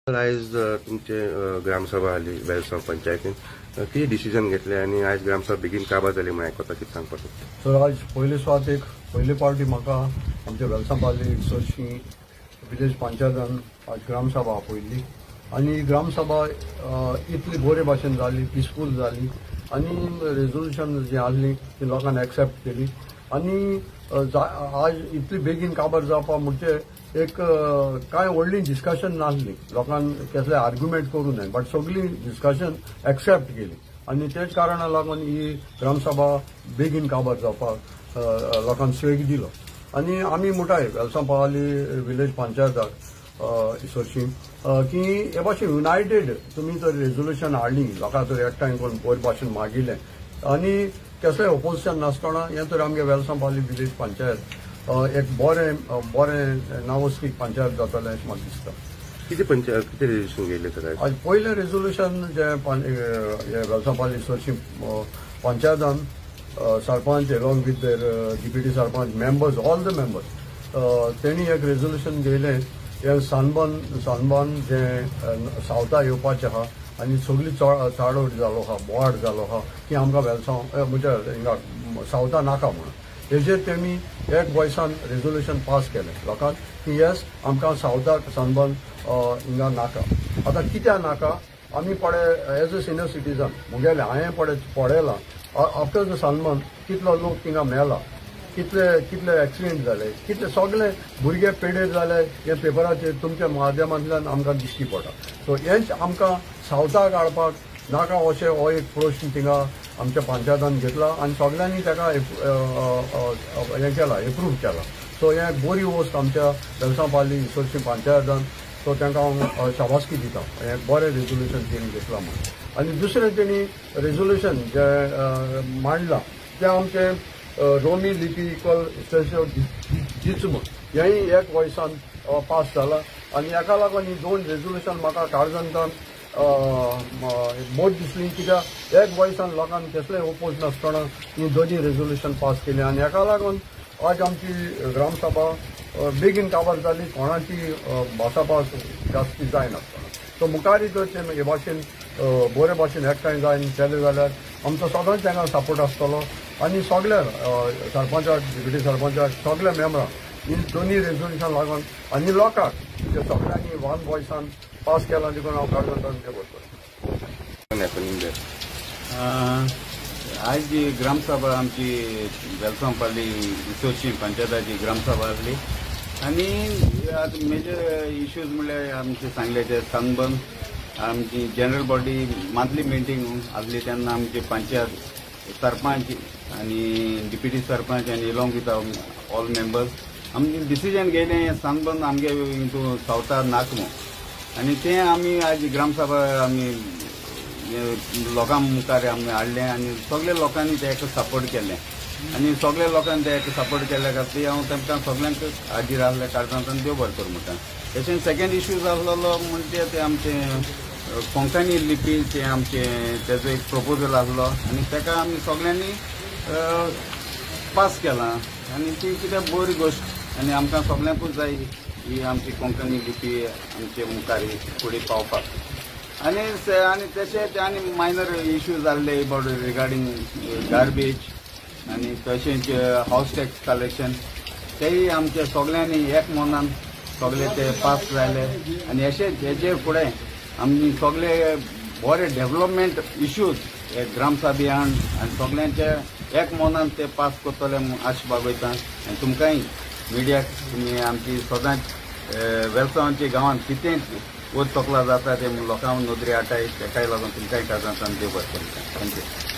तर आयज तुमचे ग्रामसभा जाली वेलसांव पंचायतीन कितें डिसिजन घेतलें आनी आयज ग्रामसभा बेगीन काबार जाली म्हण आयकता कितें सांगपाक सर आज पयले स्वातेक पयले पावटी म्हाका आमच्या वेलसांव पाली चडशी विलेज पंचायतान आज ग्रामसभा आपयल्ली आनी ग्रामसभा इतली बरे भाशेन जाली पिसफूल जाली आनी रेजोल्युशन जी आसली ती लोकांनी एक्सेप्ट केली आनी आज इतली बेगीन काबार जावपा म्हणजे एक कांय व्हडली डिस्कशन नासली लोकांन कसले आर्ग्युमेंट करूं न्हय बट सगळी डिस्कशन एक्सेप्ट केली आनी तेच कारणाक लागून ही ग्रामसभा बेगीन काबार जावपाक लोकांनी स्वेग दिलो आनी आमी म्हणटाय वेलसांव पाली विलेज पंचायताक इसरशी की हे भाशेन युनायटेड तुमी तर रेजोल्युशन हाडली लोकां तर एकठांय करून बरे भाशेन मागिल्लें आनी कसलें ऑपोजिशन नासतना हें तर आमगे वेलसांव पाली विलेज पंचायत एक बरें नावस्तीक पंचायत जातलें अशें म्हाका दिसता कितें रेजोल्युशन घेयलें तर आज पयलें रेजोल्युशन जे वेलसांव पाली चडशी पंचायतान sarpanch along with their deputy sarpanch members all the members तेणी एक रेजोल्युशन घेयलें हे सनबर्न जे सावथा येवपाचें आहा आनी सगळी चाडोड जालो आहा बोवाड जालो आहा की आमकां वेलसांव म्हणजे हिंगा सावथा नाका म्हणून हेजेर तेमी एक वॉयसान रेजोल्युशन पास केलें लोकांक की येस आमकां सावथाक सनबर्न हिंगा नाका आतां कित्याक नाका आमी पडे एज अ सिनियर सिटीजन मुगेले हांवें पळयलां आफ्टर द सनबर्न कितलो लोक थिंगा मेला कितले एक्सिडेंट जाले कितले सगळे भुरगे पेडेर जाले हे पेपराचेर तुमच्या माध्यमांतल्यान आमकां दिश्टी पडटा सो हेंच आमकां सावथाक हाडपाक नाका अशें हो एक प्रश्न थिंगा आमच्या पंचायतान घेतला आनी सगळ्यांनी ताका हें केला एप्रूव केला सो हें बरी वस्त आमच्या वेलसांव पाली चडशी पंचायतान सो तांकां हांव शाबासकी दिता हें बरें रेजोल्युशन तेणी घेतलां म्हणून आनी दुसरें तेणी रेजोल्युशन जे मांडलां तें आमचें रोमी लिपी इक्वल स्पेशल जिच्म हेंय एक वॉयसान पास जाला आनी हेका लागून ही दोन रेजोल्युशन म्हाका काळजांतान बोट दिसली कित्याक एक वॉयसान लोकांनी कसलेय ओपोज नासतना ही दोनी रेजोल्युशन पास केली आनी हेका लागून आज आमची ग्रामसभा बेगीन काबार जाली कोणाची भासाभास जास्ती जायनासतना सो मुखारी जर ते हे भाशेन बरे भाशेन एकठांय जावन केले जाल्यार आमचो सदांच तांकां सपोर्ट आसतलो आनी सगळ्या सरपंचाक डिप्युटी सरपंचाक सगळ्या मेंबरांक ही दोनी रेजोल्युशन लागून आनी लोकांक जे सगळ्यांनी वन वॉयसान पास केला देखून हांव काळजांतान ते करतलो आज जी ग्रामसभा आमची वेलसांव पाली चडशी पंचायताची ग्रामसभा आसली आनी आतां मेजर इश्यूज म्हणल्यार आमचे सांगलेचे सनबर्न आमची जनरल बॉडी मंथली मिटींग आसली तेन्ना आमचे पंचायत सरपंच आनी डिप्युटी सरपंच आनी एलॉंग विथ ऑल मेंबर्स आमचे डिसिजन घेयलें सनबर्न आमगे इंटू सावथा नाका म्हणून आनी तें आमी आज ग्रामसभा आमी लोकां मुखार आमी हाडलें आनी सगळ्या लोकांनी तेका सपोर्ट केलें आनी सगळ्या लोकांनी तेका सपोर्ट केल्या खातीर हांव तांकां सगळ्यांक हाजीर आसल्या कारणांतल्यान देव बरें करूं म्हणटा तशेंच सेकंड इश्यू जाल्लो म्हणजे ते आमचे कोंकणी लिपीचे आमचे तेजो एक प्रपोजल आसलो आनी ताका आमी सगळ्यांनी पास केलां आनी ती कितें बरी गोश्ट आनी आमकां सगळ्यांकूच जाय ही आमची कोंकणी लिपी आमचे मुखार फुडें पावपाक आनी तशेंच आनी मायनर इश्यू जाल्ले अबाउट रिगार्डींग गार्बेज आनी तशेंच हावस टॅक्स कलेक्शन तेय आमचे सगळ्यांनी एक मनान सगळे ते पास जाले आनी अशेंच हेजे फुडें आमी सगळे बरे डेव्हलपमेंट इश्यूज हे ग्रामसभेन आनी सगळ्यांचे एक मनान ते पास करतले आश बागयता आनी तुमकांय मिडियाक तुमी आमची सदांच वेलसांवच्या गांवांत कितें वच तकला जाता ते लोकांक नदरी हाडटाय तेकाय लागून तुमकांय काळजांतल्यान देव बरें करता थँक्यू